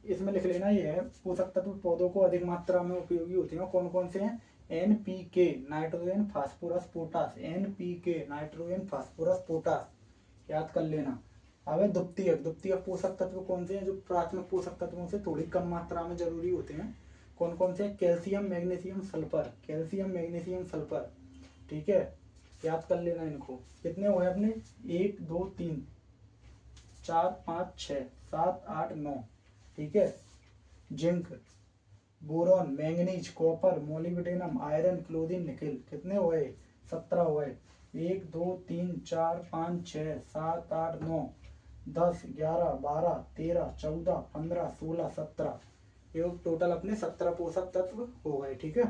इसमें लिख लेना ये है, पोषक तत्व पौधों को अधिक मात्रा में उपयोगी होते हैं। कौन कौन से हैं, NPK nitrogen phosphorus potash, NPK nitrogen phosphorus potash, याद कर लेना। अब द्वितीयक पोषक तत्व कौन से हैं, जो प्राथमिक पोषक तत्वों से थोड़ी कम मात्रा में जरूरी होते हैं। कौन कौन से, calcium magnesium sulphur, calcium magnesium sulphur, ठीक है, याद कर लेना इनको। कितने हुए अपने, 1 2 3 4 5 6 7 8 9, ठीक है। Zinc, boron, manganese, copper, molybdenum, iron, chlorine, nickel, कितने हुए, 17 हुए। 1 2 3 4 5 6 7 8 9 10 11 12 13 14 15 16 17, ये टोटल अपने 17 पोषक तत्व हो गए, ठीक है।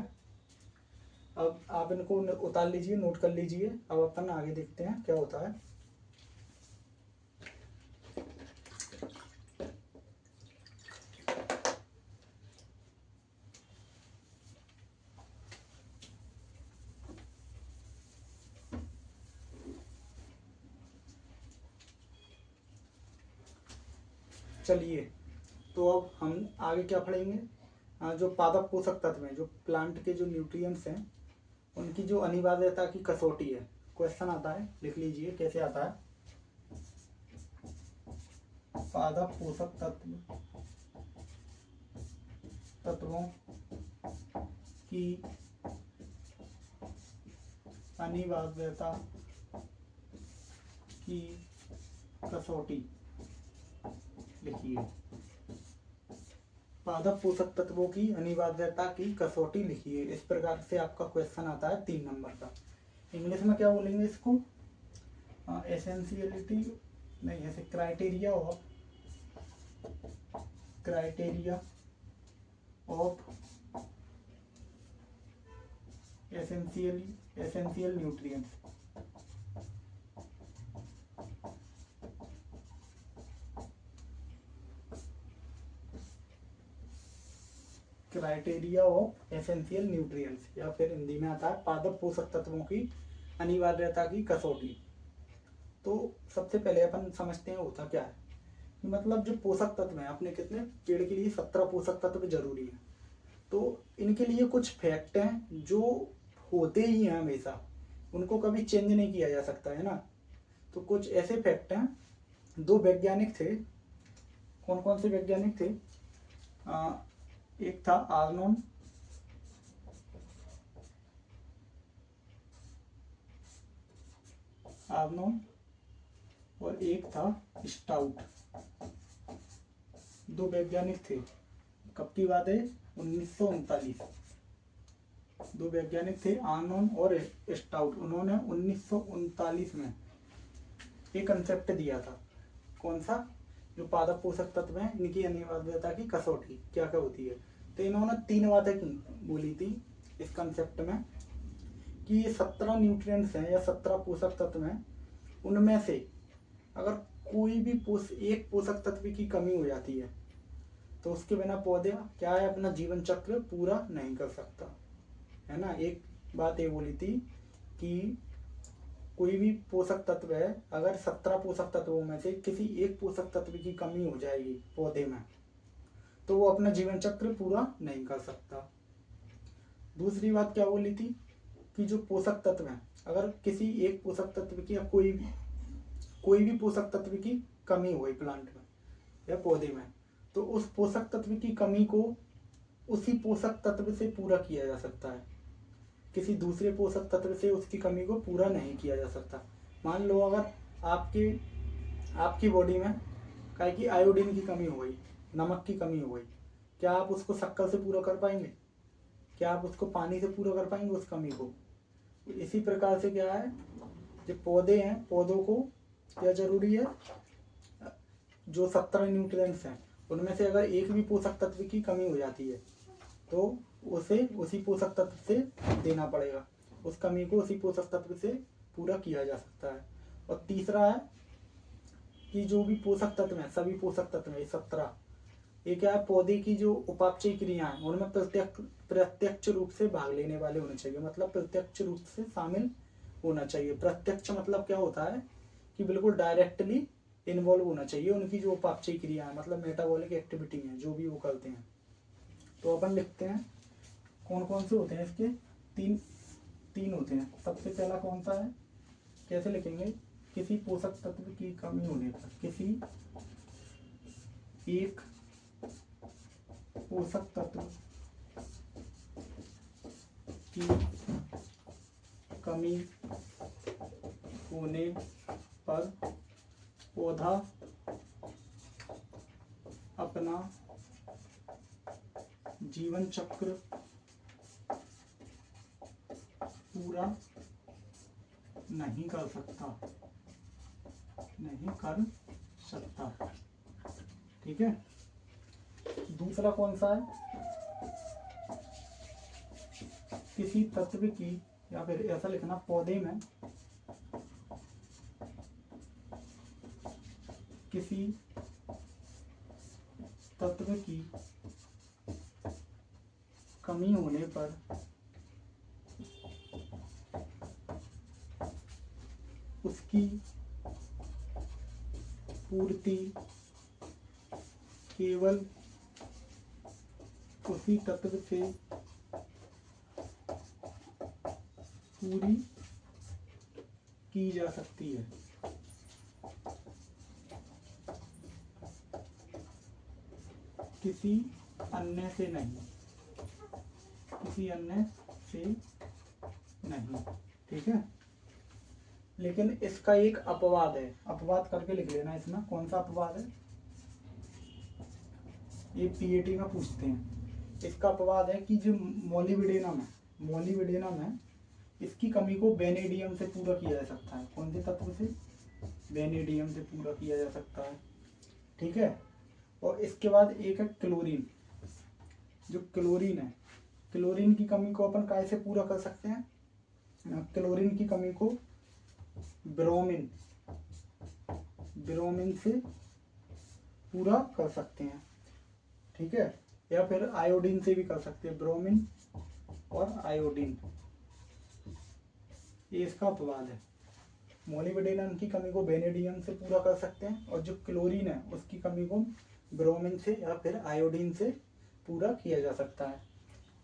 अब आप इनको उतार लीजिए, नोट कर लीजिए। अब अपन आगे देखते हैं क्या होता है। चलिए, तो अब हम आगे क्या पढ़ेंगे, जो पादप पोषक तत्व हैं, जो प्लांट के जो न्यूट्रिएंट्स हैं, उनकी जो अनिवार्यता की कसौटी है। क्वेश्चन आता है, लिख लीजिए कैसे आता है। पादप पोषक तत्वों की अनिवार्यता की कसौटी लिखिए। पादप पोषक तत्वों की अनिवार्यता की कसौटी लिखिए। इस प्रकार से आपका क्वेश्चन आता है 3 नंबर का। इंग्लिश में क्या बोलेंगे इसको, एसेंशियलिटी नहीं, ऐसे criteria of essential nutrients. Criteria of essential nutrients, या फिर हिंदी में आता है पादप पोषक तत्वों की अनिवार्यता की कसौटी। तो सबसे पहले अपन समझते हैं होता क्या है, मतलब जो पोषक तत्व हैं अपने, कितने, पेड़ के लिए 17 पोषक तत्व जरूरी है। तो इनके लिए कुछ फैक्ट हैं जो होते ही हैं हमेशा, उनको कभी चेंज नहीं किया जा सकता है ना। तो कुछ ऐसे फैक्ट हैं, 2 वैज्ञानिक थे। कौन कौन से वैज्ञानिक थे, एक था आर्नोन और एक था स्टाउट। 2 वैज्ञानिक थे। कब की बात है, 1939। 2 वैज्ञानिक थे, आर्नोन और स्टाउट। उन्होंने 1939 में एक कंसेप्ट दिया था। कौन सा, जो पादप पोषक तत्व हैं इनकी अनिवार्यता की कसौटी क्या क्या होती है। तो इन्होंने 3 बातें बोली थी इस कंसेप्ट में, कि ये 17 न्यूट्रिएंट्स हैं या 17 पोषक तत्व हैं, उनमें से अगर कोई भी एक पोषक तत्व की कमी हो जाती है तो उसके बिना पौधे क्या है, अपना जीवन चक्र पूरा नहीं कर सकता, है ना। एक बात ये बोली थी कि कोई भी पोषक तत्व है, अगर 17 पोषक तत्वों में से किसी एक पोषक तत्व की कमी हो जाएगी पौधे में, तो वो अपना जीवन चक्र पूरा नहीं कर सकता। दूसरी बात क्या बोली थी, कि जो पोषक तत्व हैं, अगर किसी एक पोषक तत्व की या कोई भी पोषक तत्व की कमी हुई प्लांट में या पौधे में, तो उस पोषक तत्व की कमी को उसी पोषक तत्व से पूरा किया जा सकता है, किसी दूसरे पोषक तत्व से उसकी कमी को पूरा नहीं किया जा सकता। मान लो अगर आपकी आपकी बॉडी में क्या कि आयोडीन की कमी हो गई, नमक की कमी हो गई, क्या आप उसको शक्कर से पूरा कर पाएंगे? क्या आप उसको पानी से पूरा कर पाएंगे उस कमी को? इसी प्रकार से क्या है, जो पौधे हैं, पौधों को क्या जरूरी है, जो 17 न्यूट्रिएंट्स हैं उनमें से अगर एक भी पोषक तत्व की कमी हो जाती है तो उसे उसी पोषक तत्व से देना पड़ेगा, उस कमी को उसी पोषक तत्व से पूरा किया जा सकता है। और तीसरा है कि जो भी पोषक तत्व हैं, सभी पोषक तत्व हैं 17, ये क्या है, पौधे की जो उपापचय क्रिया है उनमें प्रत्यक्ष रूप से भाग लेने वाले होने चाहिए, मतलब प्रत्यक्ष रूप से शामिल होना चाहिए। प्रत्यक्ष मतलब क्या होता है कि बिल्कुल डायरेक्टली इन्वॉल्व होना चाहिए उनकी जो उपापचय क्रिया है, मतलब मेटाबॉलिक एक्टिविटी है जो भी वो करते हैं। तो अपन लिखते हैं कौन कौन से होते हैं इसके, तीन होते हैं। सबसे पहला कौन सा है, कैसे लिखेंगे, किसी पोषक तत्व की कमी होने पर, किसी एक पोषक तत्व की कमी होने पर पौधा अपना जीवन चक्र पूरा नहीं कर सकता। ठीक है। दूसरा कौन सा है, किसी तत्व की, या फिर ऐसा लिखना, पौधे में किसी तत्व की कमी होने पर उसकी पूर्ति केवल उसी तत्व से पूरी की जा सकती है। किसी अन्य से नहीं। ठीक है। लेकिन इसका एक अपवाद है, अपवाद करके लिख लेना इसमें। कौन सा अपवाद है, ये पीएटी में पूछते हैं। इसका अपवाद है कि जो मोलिब्डेनम है इसकी कमी को वेनेडियम से पूरा किया जा सकता है। कौन से तत्व से, वेनेडियम से पूरा किया जा सकता है। ठीक है। और इसके बाद एक है क्लोरीन। जो क्लोरीन है, क्लोरीन की कमी को अपन कैसे पूरा कर सकते हैं, क्लोरीन की कमी को ब्रोमीन से पूरा कर सकते हैं। ठीक है। या फिर आयोडीन से भी कर सकते हैं, ब्रोमीन और आयोडीन, ये इसका अपवाद है। मोलिब्डेनम की कमी को वेनेडियम से पूरा कर सकते हैं, और जो क्लोरीन है उसकी कमी को ब्रोमीन से या फिर आयोडीन से पूरा किया जा सकता है।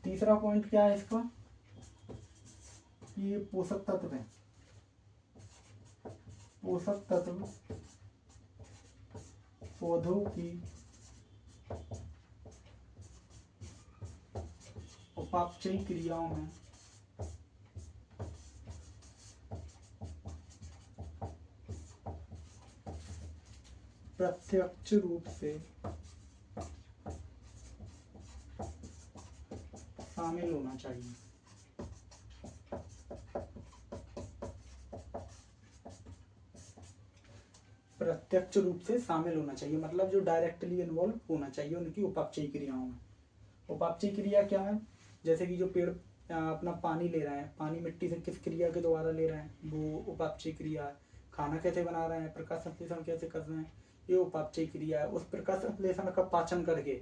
तीसरा पॉइंट क्या है इसका, ये पोषक तत्व है, पोषक तत्व पौधों की उपापचय क्रियाओं में प्रत्यक्ष रूप से शामिल होना चाहिए। प्रत्यक्ष रूप से शामिल होना चाहिए मतलब जो डायरेक्टली इन्वॉल्व होना चाहिए उनकी उपापचय क्रियाओं में। उपापचय क्रिया क्या है, जैसे कि जो पेड़ अपना पानी ले रहे हैं, पानी मिट्टी से किस क्रिया के द्वारा ले रहे हैं, वो उपापचय क्रिया है। खाना कैसे बना रहे हैं, प्रकाश संश्लेषण कैसे कर रहे हैं, ये उपापचय क्रिया है। उस प्रकाश संश्लेषण का पाचन करके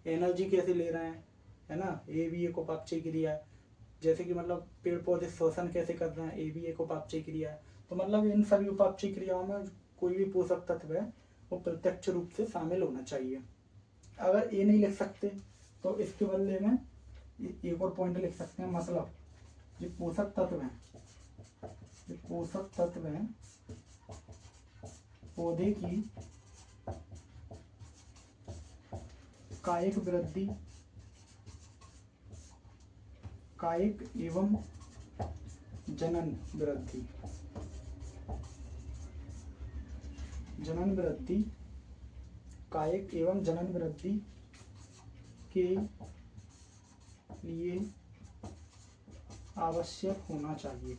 एनर्जी कैसे ले रहे हैं, है ना, ये भी एक उपापचय क्रिया है। जैसे कि मतलब पेड़ पौधे श्वसन कैसे कर रहे हैं, ये भी एक उपापचय क्रिया है। तो मतलब इन सभी उपापचय क्रियाओं में कोई भी पोषक तत्व है वो प्रत्यक्ष रूप से शामिल होना चाहिए। अगर ये नहीं लिख सकते तो इसके बदले में एक और पॉइंट लिख सकते हैं, मतलब जो पोषक तत्व हैं पौधे की कायिक वृद्धि कायिक एवं जनन वृद्धि, जनन वृद्धि, कायिक एवं जनन वृद्धि के लिए आवश्यक होना चाहिए,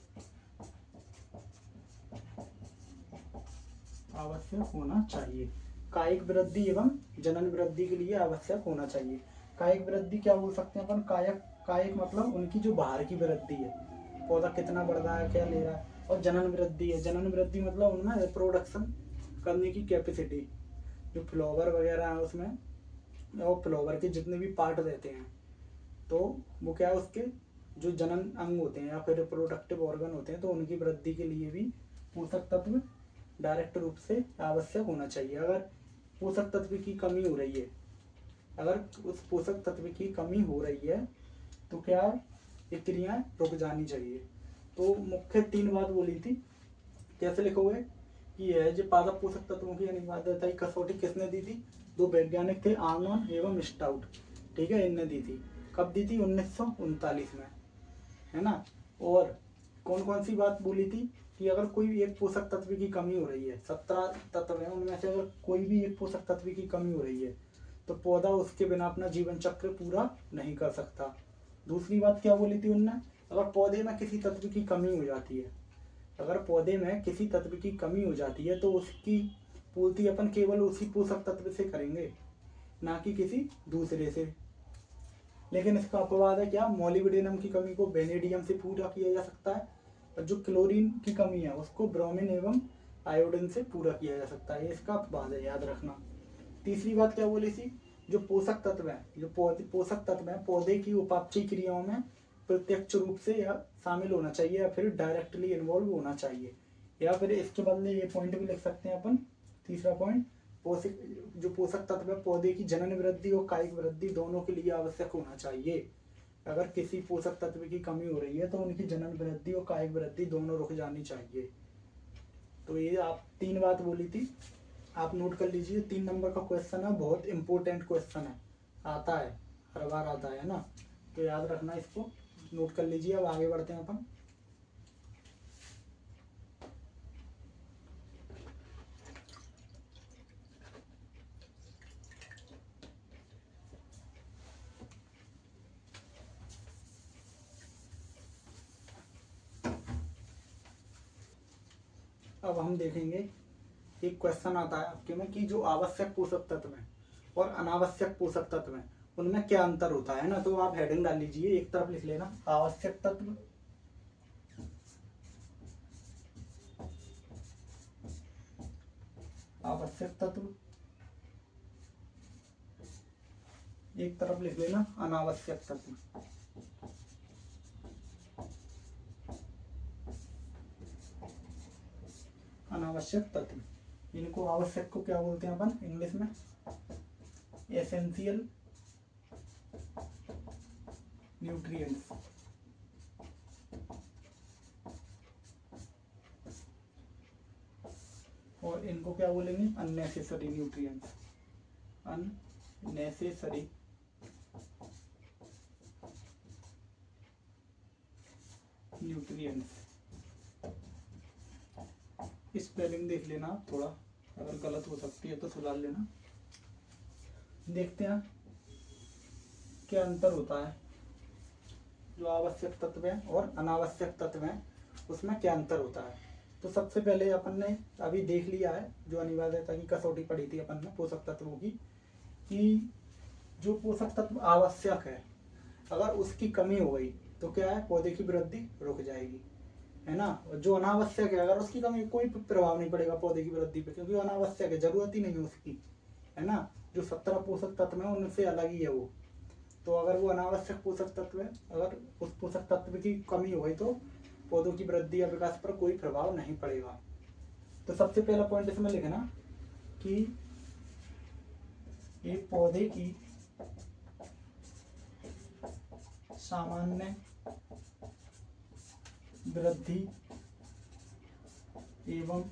आवश्यक होना चाहिए। कायिक वृद्धि एवं जनन वृद्धि के लिए आवश्यक होना चाहिए। कायिक वृद्धि क्या बोल सकते हैं अपन? कायिक, कायिक मतलब उनकी जो बाहर की वृद्धि है, पौधा कितना बढ़ रहा है, क्या ले रहा है। और जनन वृद्धि है, जनन वृद्धि मतलब उनमें रिप्रोडक्शन करने की कैपेसिटी, जो फ्लावर वगैरह है उसमें, और फ्लावर के जितने भी पार्ट रहते हैं, तो वो क्या है, उसके जो जनन अंग होते हैं या फिर रिप्रोडक्टिव ऑर्गन होते हैं, तो उनकी वृद्धि के लिए भी पोषक तत्व डायरेक्ट रूप से आवश्यक होना चाहिए। अगर पोषक तत्व की कमी हो रही है, अगर उस पोषक तत्व की कमी हो रही है तो क्या ये क्रियाएं रुक जानी चाहिए। तो मुख्य 3 बात बोली थी, कैसे लिखोगे कि यह जो पादप पोषक तत्वों की अनिवार्यता की कसौटी किसने दी थी? 2 वैज्ञानिक थे, आर्नॉन एवं स्टाउट, ठीक है, इनने दी थी। कब दी थी? 1939 में, है ना। और कौन कौन सी बात बोली थी कि अगर कोई एक पोषक तत्व की कमी हो रही है, 17 तत्व है उनमें से अगर कोई भी एक पोषक तत्व की कमी हो रही है तो पौधा उसके बिना अपना जीवन चक्र पूरा नहीं कर सकता। दूसरी बात क्या बोली थी उनने? अगर पौधे में किसी तत्व की कमी हो जाती है, अगर पौधे में किसी तत्व की कमी हो जाती है तो उसकी पूर्ति अपन केवल उसी पोषक तत्व से करेंगे, ना कि किसी दूसरे से। लेकिन इसका अपवाद है क्या? मोलिब्डेनम की कमी को वेनेडियम से पूरा किया जा सकता है, और जो क्लोरीन की कमी है उसको ब्रोमीन एवं आयोडीन से पूरा किया जा सकता है। ये इसका अपवाद है, याद रखना। तीसरी बात क्या बोली थी? जो पोषक तत्व है, जो पोषक तत्व है पौधे की उपापचय क्रियाओं में प्रत्यक्ष रूप से या शामिल होना चाहिए, या फिर डायरेक्टली इन्वॉल्व होना चाहिए, या फिर इसके बदले ये पॉइंट भी लिख सकते हैं अपन। तीसरा पॉइंट, पोषक जो पोषक तत्व है पौधे की जनन वृद्धि और कायिक वृद्धि दोनों के लिए आवश्यक होना चाहिए। अगर किसी पोषक तत्व की कमी हो रही है तो उनकी जनन वृद्धि और कायिक वृद्धि दोनों रुक जानी चाहिए। तो ये आप 3 बात बोली थी, आप नोट कर लीजिए। 3 नंबर का क्वेश्चन है, बहुत इंपॉर्टेंट क्वेश्चन है, आता है, हर बार आता है ना, तो याद रखना, इसको नोट कर लीजिए। अब आगे बढ़ते हैं अपन। अब हम देखेंगे, एक क्वेश्चन आता है आपके में कि जो आवश्यक पोषक तत्व हैं और अनावश्यक पोषक तत्व हैं उनमें क्या अंतर होता है ना। तो आप हेडिंग डाल लीजिए, एक तरफ लिख लेना आवश्यक तत्व, आवश्यक तत्व, एक तरफ लिख लेना अनावश्यक तत्व। अनावश्यक तत्व, इनको आवश्यक को क्या बोलते हैं अपन इंग्लिश में? Essential nutrients. और इनको क्या बोलेंगे? Unnecessary nutrients, unnecessary nutrients. Spelling देख लेना थोड़ा, अगर गलत हो सकती है तो सुधार लेना। देखते हैं क्या अंतर होता है, जो आवश्यक तत्व है और अनावश्यक तत्व है उसमें क्या अंतर होता है। तो सबसे पहले अपन ने अभी देख लिया है, जो अनिवार्यता की कसौटी पड़ी थी अपन ने पोषक तत्वों की, कि जो पोषक तत्व आवश्यक है अगर उसकी कमी हो गई तो क्या है, पौधे की वृद्धि रुक जाएगी, है ना। और जो अनावश्यक है अगर उसकी कमी, कोई प्रभाव नहीं पड़ेगा पौधे की वृद्धि पे, क्योंकि अनावश्यक है, जरूरत ही नहीं है उसकी, है ना। जो 17 पोषक तत्व है उनसे अलग ही है वो। तो अगर वो अनावश्यक पोषक तत्व है, अगर उस पोषक तत्व की कमी हो गई तो पौधों की वृद्धि या विकास पर कोई प्रभाव नहीं पड़ेगा। तो सबसे पहला पॉइंट इसमें लिखना कि एक पौधे की सामान्य वृद्धि एवं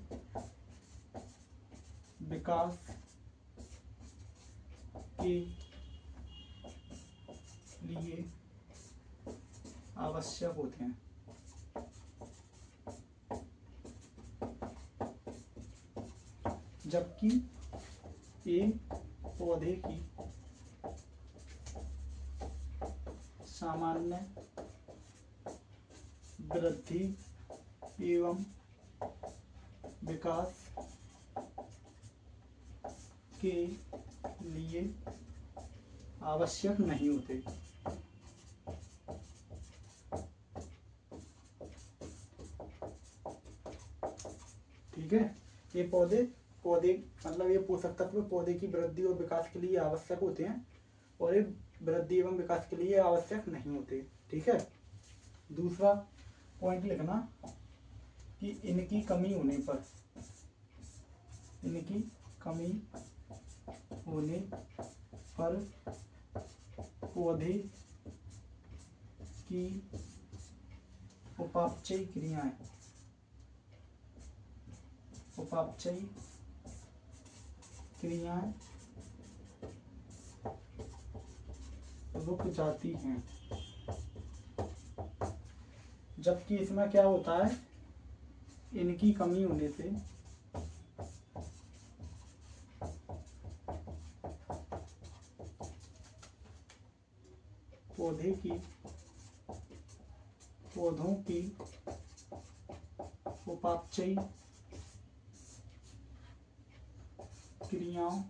विकास के लिए आवश्यक होते हैं। जबकि एक पौधे की सामान्य वृद्धि एवं विकास के लिए आवश्यक नहीं होते। ठीक है, ये पौधे मतलब ये पोषक तत्व पौधे की वृद्धि और विकास के लिए आवश्यक होते हैं और ये वृद्धि एवं विकास के लिए आवश्यक नहीं होते। ठीक है, दूसरा पॉइंट लिखना कि इनकी कमी होने पर पौधे की उपापचयी क्रियाएं रुक जाती हैं। जबकि इसमें क्या होता है, इनकी कमी होने से पौधों की उपापचयी क्रियाओं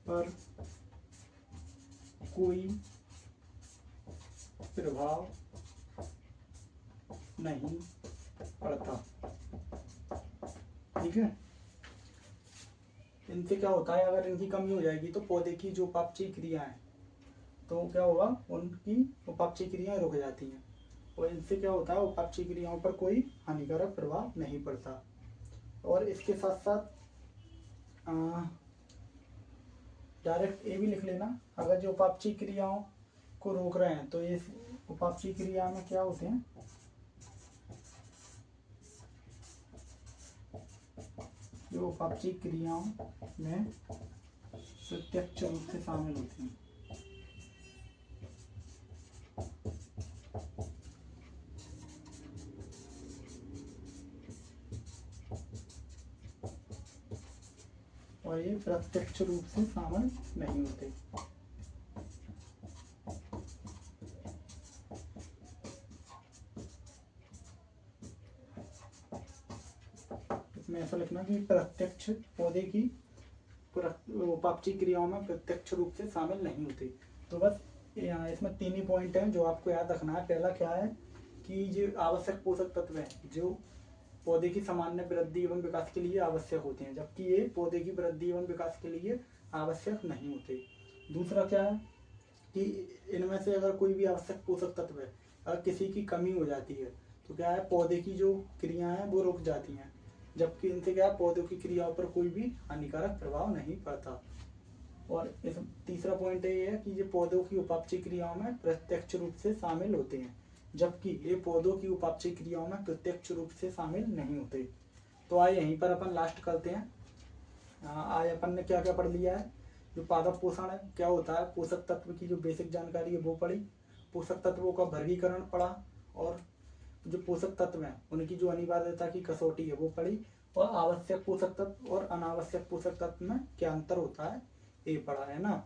पर कोई प्रभाव नहीं पड़ता। ठीक है, इनसे क्या होता है, अगर इनकी कमी हो जाएगी तो पौधे की जो उपापचयी क्रिया है तो क्या होगा, उनकी उपापचयी क्रियाएं रुक जाती हैं और इनसे क्या होता है, उपापचयी क्रियाओं पर कोई हानिकारक प्रभाव नहीं पड़ता। और इसके साथ साथ डायरेक्ट ये भी लिख लेना, अगर जो उपापचयी क्रियाओं को रोक रहे हैं तो ये उपापचयी क्रिया में क्या होते हैं, जो उपापचयी क्रियाओं में प्रत्यक्ष रूप से शामिल होती हैं। और ये प्रत्यक्ष रूप से शामिल नहीं होते। इसमें ऐसा लिखना कि प्रत्यक्ष पौधे की उपापचयी क्रियाओं में प्रत्यक्ष रूप से शामिल नहीं होते। तो बस इसमें तीन ही पॉइंट हैं जो आपको याद रखना है। पहला क्या है कि जो आवश्यक पोषक तत्व हैं जो पौधे की सामान्य वृद्धि एवं विकास के लिए आवश्यक होते हैं, जबकि ये पौधे की वृद्धि एवं विकास के लिए आवश्यक नहीं होते। दूसरा क्या है कि इनमें से अगर कोई भी आवश्यक पोषक तत्व है, अगर किसी की कमी हो जाती है तो क्या है, पौधे की जो क्रियाएं हैं वो रुक जाती हैं, जबकि इनसे क्या है, पौधों की क्रियाओं पर कोई भी हानिकारक प्रभाव नहीं पड़ता। और इस तीसरा पॉइंट ये है कि ये पौधों की उपापचयी क्रियाओं में प्रत्यक्ष रूप से शामिल होते हैं, जबकि ये पौधों की उपापचयी क्रियाओं में प्रत्यक्ष रूप से शामिल नहीं होते। तो आइए यहीं पर अपन लास्ट करते हैं। आज अपन ने क्या क्या पढ़ लिया है, जो पादप पोषण है क्या होता है, पोषक तत्व की जो बेसिक जानकारी है वो पढ़ी, पोषक तत्वों का वर्गीकरण पढ़ा, और जो पोषक तत्व हैं उनकी जो अनिवार्यता की कसौटी है वो पढ़ी, और आवश्यक पोषक तत्व और अनावश्यक पोषक तत्व में क्या अंतर होता है ये पढ़ा है ना।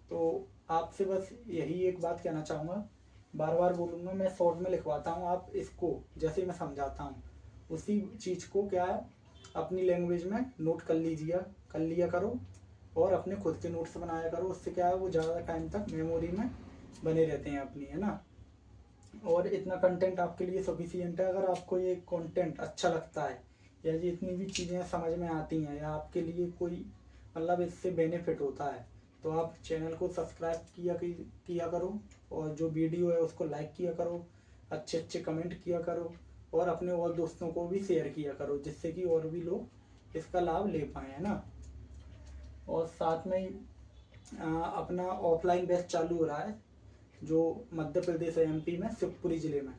तो आपसे बस यही एक बात कहना चाहूँगा, बार बार बोलूँगा, मैं शॉर्ट में लिखवाता हूँ, आप इसको जैसे मैं समझाता हूँ उसी चीज़ को क्या है अपनी लैंग्वेज में नोट कर लिया करो और अपने खुद के नोट्स बनाया करो। उससे क्या है वो ज़्यादा टाइम तक मेमोरी में बने रहते हैं अपनी, है ना। और इतना कंटेंट आपके लिए सफिशिएंट है। अगर आपको ये कंटेंट अच्छा लगता है या ये इतनी भी चीज़ें समझ में आती हैं या आपके लिए कोई मतलब इससे बेनिफिट होता है तो आप चैनल को सब्सक्राइब किया करो, और जो वीडियो है उसको लाइक किया करो, अच्छे अच्छे कमेंट किया करो, और अपने और दोस्तों को भी शेयर किया करो, जिससे कि और भी लोग इसका लाभ ले पाए, है ना। और साथ में ही अपना ऑफलाइन बैच चालू हो रहा है जो मध्य प्रदेश MP में शिवपुरी जिले में,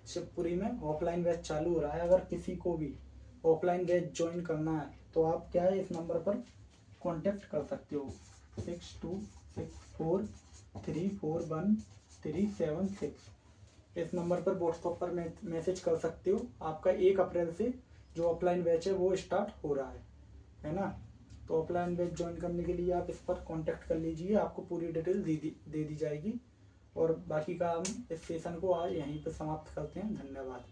शिवपुरी में ऑफलाइन बैच चालू हो रहा है। अगर किसी को भी ऑफलाइन बैच ज्वाइन करना है तो आप क्या है इस नंबर पर कांटेक्ट कर सकते हो, 6264341729। 69376। इस नंबर पर व्हाट्सएप पर मैसेज कर सकते हो। आपका 1 अप्रैल से जो ऑफलाइन बैच है वो स्टार्ट हो रहा है ना। तो ऑफलाइन बैच ज्वाइन करने के लिए आप इस पर कांटेक्ट कर लीजिए, आपको पूरी डिटेल दे दी जाएगी। और बाकी का हम इस सेशन को आज यहीं पर समाप्त करते हैं। धन्यवाद।